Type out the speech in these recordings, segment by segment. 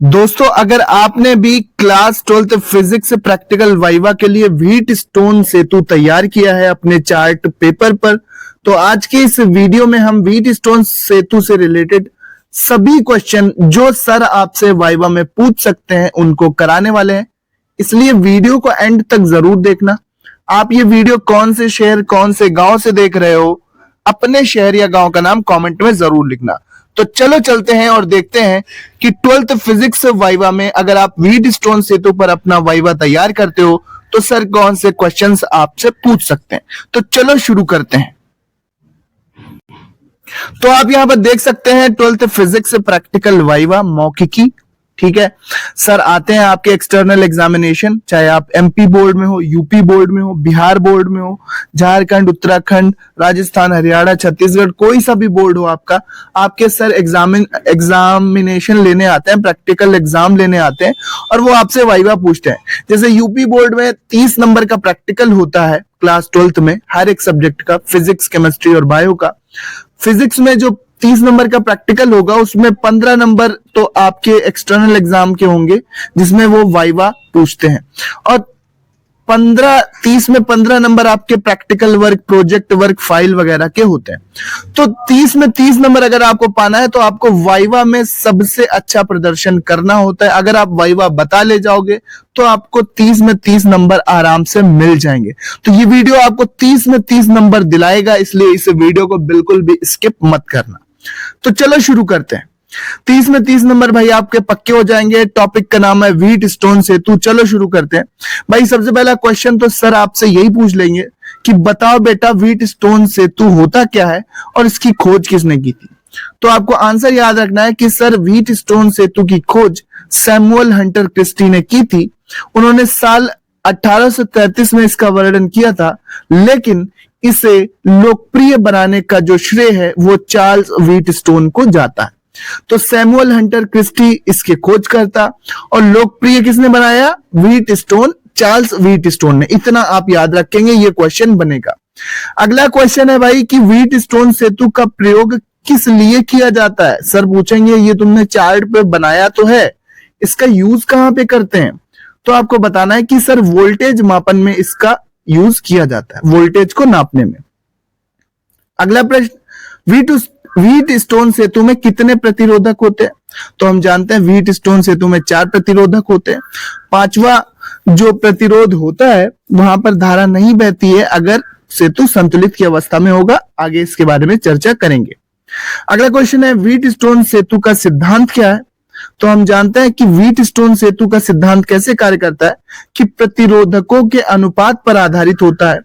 दोस्तों, अगर आपने भी class 12th physics practical viva के लिए व्हीट स्टोन सेतु तैयार किया है अपने चार्ट पेपर पर, तो आज के इस वीडियो में हम व्हीट स्टोन सेतु से रिलेटेड सभी क्वेश्चन जो सर आपसे वाइवा में पूछ सकते हैं उनको कराने वाले हैं। इसलिए वीडियो को एंड तक जरूर देखना। आप ये वीडियो कौन से शहर कौन से गांव से देख रहे हो, अपने शहर या गांव का नाम कमेंट में जरूर लिखना। तो चलो चलते हैं और देखते हैं कि 12th फिजिक्स वाइवा में अगर आप व्हीट स्टोन सेतु पर अपना वाइवा तैयार करते हो तो सर कौन से क्वेश्चंस आपसे पूछ सकते हैं। तो चलो शुरू करते हैं। तो आप यहां पर देख सकते हैं 12th फिजिक्स प्रैक्टिकल वाइवा मौखिकी, ठीक है। सर आते हैं आपके एक्सटर्नल एग्जामिनेशन, चाहे आप एमपी बोर्ड में हो, यूपी बोर्ड में हो, बिहार बोर्ड में हो, झारखंड, उत्तराखंड, राजस्थान, हरियाणा, छत्तीसगढ़, कोई सा भी बोर्ड हो आपका, आपके सर एग्जामिनेशन लेने आते हैं, प्रैक्टिकल एग्जाम लेने आते हैं और वो आपसे वाइवा पूछते हैं। जैसे यूपी बोर्ड में 30 नंबर का प्रैक्टिकल होता है क्लास 12th में, हर एक सब्जेक्ट का, फिजिक्स, केमिस्ट्री और बायो का। फिजिक्स में जो 30 नंबर का प्रैक्टिकल होगा उसमें 15 नंबर तो आपके एक्सटर्नल एग्जाम के होंगे जिसमें वो वाइवा पूछते हैं, और 30 में 15 नंबर आपके practical work, project work, file वगैरह के होते हैं। तो 30 में 30 नंबर अगर आपको पाना है तो आपको वाइवा में सबसे अच्छा प्रदर्शन करना होता है। अगर आप वाइवा बता ले जाओगे तो आपको 30 में 30 नंबर आराम से मिल जाएंगे। तो ये वीडियो आपको 30 में 30 नंबर दिलाएगा, इसलिए इस वीडियो को बिल्कुल भी स्किप मत करना। तो चलो शुरू करते हैं। 30 में 30 नंबर भाई आपके पक्के हो जाएंगे। टॉपिक का नाम है व्हीट स्टोन सेतु। चलो शुरू करते हैं भाई। सबसे पहला क्वेश्चन तो सर आपसे यही पूछ लेंगे कि बताओ बेटा व्हीट स्टोन सेतु होता क्या है और इसकी खोज किसने की थी। तो आपको आंसर याद रखना है कि सर व्हीट स्टोन सेतु की खोज सैमुअल हंटर क्रिस्टी ने की थी। उन्होंने साल 1833 में इसका वर्णन किया था, लेकिन इसे लोकप्रिय बनाने का जो श्रेय है वो चार्ल्स व्हीट स्टोन को जाता है। तो सैमुअल हंटर क्रिस्टी इसके खोज करता और लोकप्रिय किसने बनाया? Wheat stone, Charles wheat stone ने। इतना आप याद रखेंगे, ये क्वेश्चन बनेगा। अगला क्वेश्चन है भाई कि व्हीट स्टोन सेतु का प्रयोग किस लिए किया जाता है। सर पूछेंगे ये तुमने चार्ट पे बनाया तो है, इसका यूज कहां पे करते हैं। तो आपको बताना है कि सर वोल्टेज मापन में इसका यूज किया जाता है, वोल्टेज को नापने में। अगला प्रश्न, व्हीट स्टोन सेतु में कितने प्रतिरोधक होते हैं। तो हम जानते हैं व्हीट स्टोन सेतु में 4 प्रतिरोधक होते हैं। 5वां जो प्रतिरोध होता है वहां पर धारा नहीं बहती है अगर सेतु संतुलित की अवस्था में होगा। आगे इसके बारे में चर्चा करेंगे। अगला क्वेश्चन है व्हीट स्टोन सेतु का सिद्धांत क्या है। तो हम जानते हैं कि व्हीट स्टोन सेतु का सिद्धांत कैसे कार्य करता है कि प्रतिरोधकों के अनुपात पर आधारित होता है,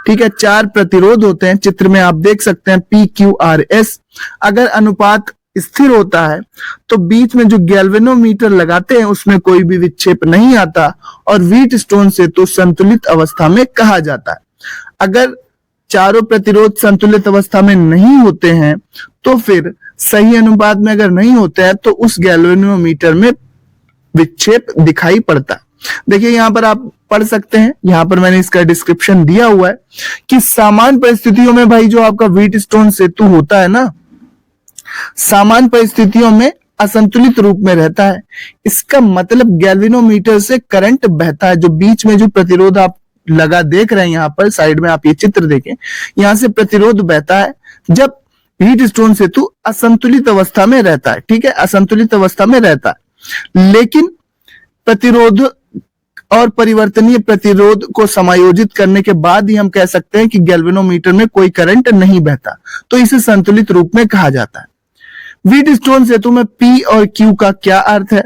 ठीक है। 4 प्रतिरोध होते हैं, चित्र में आप देख सकते हैं PQRS। अगर अनुपात स्थिर होता है तो बीच में जो गैल्वेनोमीटर लगाते हैं उसमें कोई भी विक्षेप नहीं आता और व्हीट स्टोन सेतु संतुलित अवस्था में कहा जाता है। अगर चारों प्रतिरोध संतुलित अवस्था में नहीं होते हैं तो फिर सही अनुपात में अगर नहीं होते हैं तो उस गैल्वेनोमीटर में विक्षेप दिखाई पड़ता है। देखिए यहां पर आप पढ़ सकते हैं, यहां पर मैंने इसका डिस्क्रिप्शन दिया हुआ है कि सामान्य परिस्थितियों में भाई जो आपका व्हीट स्टोन सेतु होता है ना, सामान्य परिस्थितियों में असंतुलित रूप में रहता है। इसका मतलब गैल्वेनोमीटर से करंट बहता है। जो बीच में जो प्रतिरोध आप लगा देख रहे हैं, यहां पर साइड में आप ये चित्र देखें, यहां से प्रतिरोध बहता है जब व्हीट स्टोन सेतु असंतुलित अवस्था में रहता है, ठीक है, असंतुलित अवस्था में रहता है। लेकिन प्रतिरोध और परिवर्तनीय प्रतिरोध को समायोजित करने के बाद ही हम कह सकते हैं कि गैल्वेनोमीटर में कोई करंट नहीं बहता, तो इसे संतुलित रूप में कहा जाता है। व्हीट स्टोन सेतु में P और Q का क्या अर्थ है।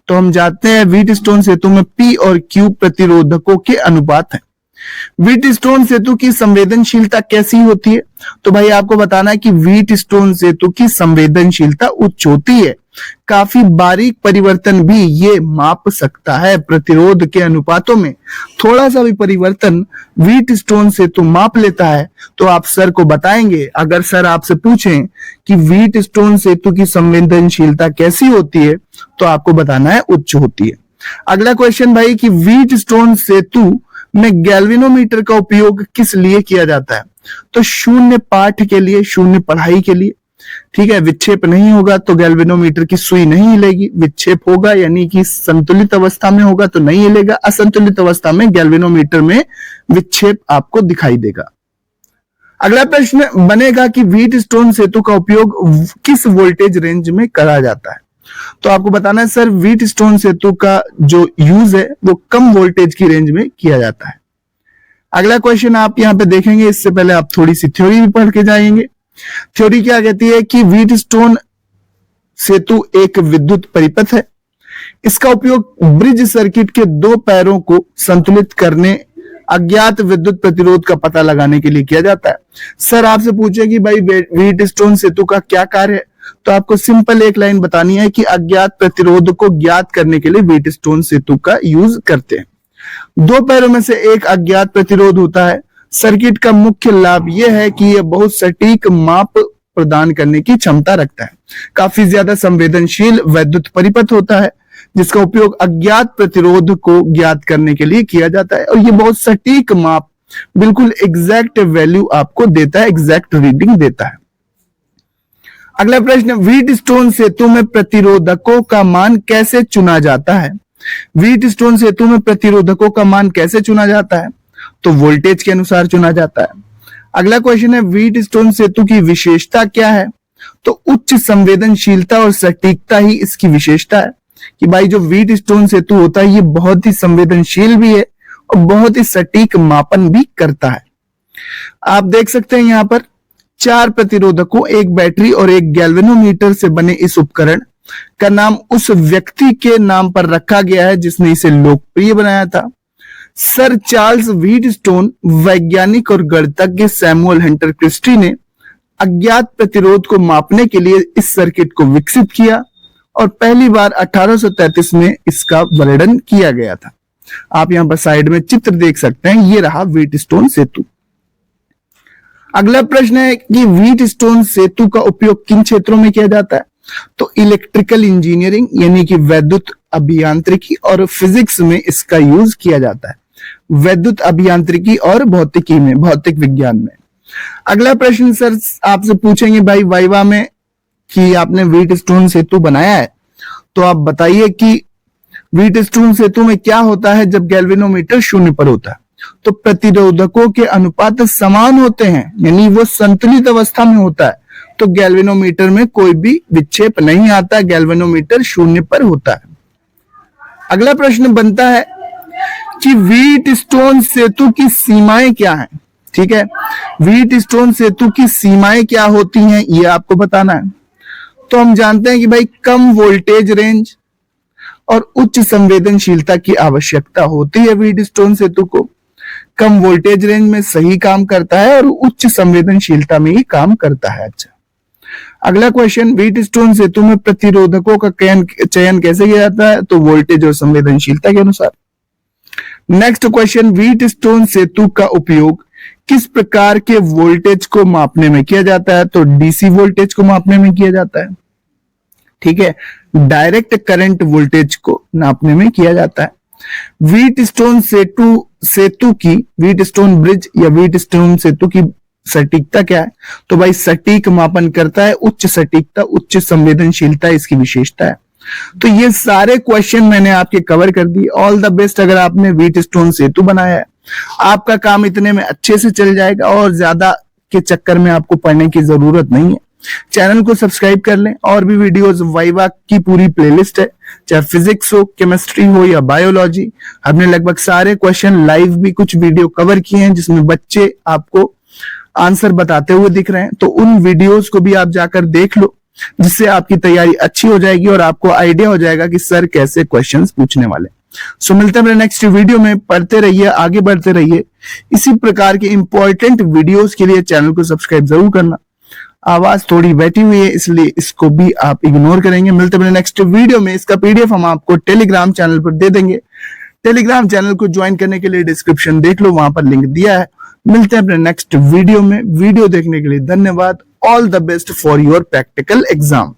तो हम जानते हैं व्हीट स्टोन सेतु में P और Q प्रतिरोधकों के अनुपात है। व्हीट स्टोन सेतु की संवेदनशीलता कैसी होती है। तो भाई आपको बताना है कि व्हीट स्टोन सेतु की संवेदनशीलता उच्च होती है। काफी बारीक परिवर्तन भी ये माप सकता है। प्रतिरोध के अनुपातों में थोड़ा सा भी परिवर्तन व्हीट स्टोन सेतु माप लेता है तो आप सर को बताएंगे। अगर सर आपसे पूछें कि व्हीट स्टोन सेतु की संवेदनशीलता कैसी होती है तो आपको बताना है उच्च होती है। अगला क्वेश्चन भाई कि व्हीट स्टोन सेतु में गैल्वेनोमीटर का उपयोग किस लिए किया जाता है। तो शून्य पाठ के लिए, शून्य पढ़ाई के लिए। ठीक है, विक्षेप नहीं होगा तो गैल्वेनोमीटर की सुई नहीं हिलेगी, विक्षेप होगा यानी कि संतुलित अवस्था में होगा तो नहीं हिलेगा, असंतुलित अवस्था में गैल्वेनोमीटर में विक्षेप आपको दिखाई देगा। अगला प्रश्न बनेगा कि व्हीट स्टोन सेतु का उपयोग किस वोल्टेज रेंज में करा जाता है। तो आपको बताना है सर, व्हीट स्टोन सेतु का जो यूज है वो कम वोल्टेज की रेंज में किया जाता है। अगला क्वेश्चन आप यहां पे देखेंगे, इससे पहले आप थोड़ी सी थ्योरी भी पढ़ के जाएंगे। थ्योरी क्या कहती है कि व्हीट स्टोन सेतु एक विद्युत परिपथ है। इसका उपयोग ब्रिज सर्किट के दो पैरों को संतुलित करने, अज्ञात विद्युत प्रतिरोध का पता लगाने के लिए किया जाता है। सर आपसे पूछे कि भाई व्हीट स्टोन सेतु का क्या कार्य है, तो आपको सिंपल एक लाइन बतानी है कि अज्ञात प्रतिरोध को ज्ञात करने के लिए व्हीट स्टोन सेतु का यूज करते हैं। दो पैरों में से एक अज्ञात प्रतिरोध होता है। सर्किट का मुख्य लाभ यह है कि यह बहुत सटीक माप प्रदान करने की क्षमता रखता है। काफी ज्यादा संवेदनशील वैद्युत परिपथ होता है जिसका उपयोग अज्ञात प्रतिरोध को ज्ञात करने के लिए किया जाता है, और ये बहुत सटीक माप, बिल्कुल एग्जैक्ट वैल्यू आपको देता है, एग्जैक्ट रीडिंग देता है। अगला प्रश्न, व्हीट स्टोन सेतु में प्रतिरोधकों का मान कैसे चुना जाता है। व्हीट स्टोन सेतु में प्रतिरोधकों का मान कैसे चुना जाता है, तो वोल्टेज के अनुसार चुना जाता है। अगला क्वेश्चन है, व्हीट स्टोन सेतु की विशेषता क्या है, तो उच्च संवेदनशीलता और सटीकता ही इसकी विशेषता है। कि भाई जो व्हीट स्टोन सेतु होता है ये बहुत ही संवेदनशील भी है और बहुत ही सटीक मापन भी करता है। आप देख सकते हैं यहां पर 4 प्रतिरोधकों, एक बैटरी और एक गैल्वेनोमीटर से बने इस उपकरण का नाम उस व्यक्ति के नाम पर रखा गया है जिसने इसे लोकप्रिय बनाया था। सर चार्ल्स व्हीट स्टोन, वैज्ञानिक और गणितज्ञ सैमुअल हंटर क्रिस्टी ने अज्ञात प्रतिरोध को मापने के लिए इस सर्किट को विकसित किया और पहली बार 1833 में इसका वर्णन किया गया था। आप यहां पर साइड में चित्र देख सकते हैं, ये रहा व्हीट स्टोन सेतु। अगला प्रश्न है कि व्हीट स्टोन सेतु का उपयोग किन क्षेत्रों में किया जाता है, तो इलेक्ट्रिकल इंजीनियरिंग यानी कि वैद्युत अभियांत्रिकी और फिजिक्स में इसका यूज किया जाता है। वैद्युत अभियांत्रिकी और भौतिकी में, भौतिक विज्ञान में। अगला प्रश्न सर आपसे पूछेंगे भाई वाइवा में कि आपने व्हीट स्टोन सेतु बनाया है, तो आप बताइए कि व्हीट स्टोन सेतु में क्या होता है जब गैल्वेनोमीटर 0 पर होता है। तो प्रतिरोधकों के अनुपात समान होते हैं, यानी वो संतुलित अवस्था में होता है, तो गैल्वेनोमीटर में कोई भी विक्षेप नहीं आता, गैल्वेनोमीटर 0 पर होता है। अगला प्रश्न बनता है कि व्हीट स्टोन सेतु की सीमाएं क्या हैं। ठीक है, व्हीट स्टोन सेतु की सीमाएं क्या होती हैं ये आपको बताना है। तो हम जानते हैं कि भाई कम वोल्टेज रेंज और उच्च संवेदनशीलता की आवश्यकता होती है व्हीट स्टोन सेतु को। कम वोल्टेज रेंज में सही काम करता है और उच्च संवेदनशीलता में ही काम करता है। अच्छा, अगला क्वेश्चन, व्हीट स्टोन सेतु में प्रतिरोधकों का चयन कैसे किया जाता है, तो वोल्टेज और संवेदनशीलता के अनुसार। नेक्स्ट क्वेश्चन, व्हीट स्टोन सेतु का उपयोग किस प्रकार के वोल्टेज को मापने में किया जाता है, तो डीसी वोल्टेज को मापने में किया जाता है। ठीक है, डायरेक्ट करंट वोल्टेज को नापने में किया जाता है। व्हीट स्टोन सेतु की, व्हीट स्टोन ब्रिज या व्हीट स्टोन सेतु की सटीकता क्या है, तो भाई सटीक मापन करता है, उच्च सटीकता, उच्च संवेदनशीलता इसकी विशेषता है। तो ये सारे क्वेश्चन मैंने आपके कवर कर दिए। ऑल द बेस्ट अगर आपने व्हीट स्टोन सेतु बनाया है, आपका काम इतने में अच्छे से चल जाएगा और ज्यादा के चक्कर में आपको पढ़ने की जरूरत नहीं है। चैनल को सब्सक्राइब कर लें, और भी वीडियोस वाइवा की पूरी प्लेलिस्ट है, चाहे फिजिक्स हो, केमिस्ट्री हो या बायोलॉजी। हमने लगभग सारे क्वेश्चन लाइव भी कुछ वीडियो कवर किए हैं जिसमें बच्चे आपको आंसर बताते हुए दिख रहे हैं, तो उन वीडियोस को भी आप जाकर देख लो, जिससे आपकी तैयारी अच्छी हो जाएगी और आपको आइडिया हो जाएगा कि सर कैसे क्वेश्चंस पूछने वाले। सो मिलते हैं नेक्स्ट वीडियो में। पढ़ते रहिए, आगे बढ़ते रहिए। इसी प्रकार के इंपॉर्टेंट वीडियोस के लिए चैनल को सब्सक्राइब जरूर करना। आवाज थोड़ी बैठी हुई है इसलिए इसको भी आप इग्नोर करेंगे। मिलते हैं नेक्स्ट वीडियो में। इसका पीडीएफ हम आपको टेलीग्राम चैनल पर दे देंगे। टेलीग्राम चैनल को ज्वाइन करने के लिए डिस्क्रिप्शन देख लो, वहां पर लिंक दिया है। मिलते हैं अपने नेक्स्ट वीडियो में। वीडियो देखने के लिए धन्यवाद। All the best for your practical exam.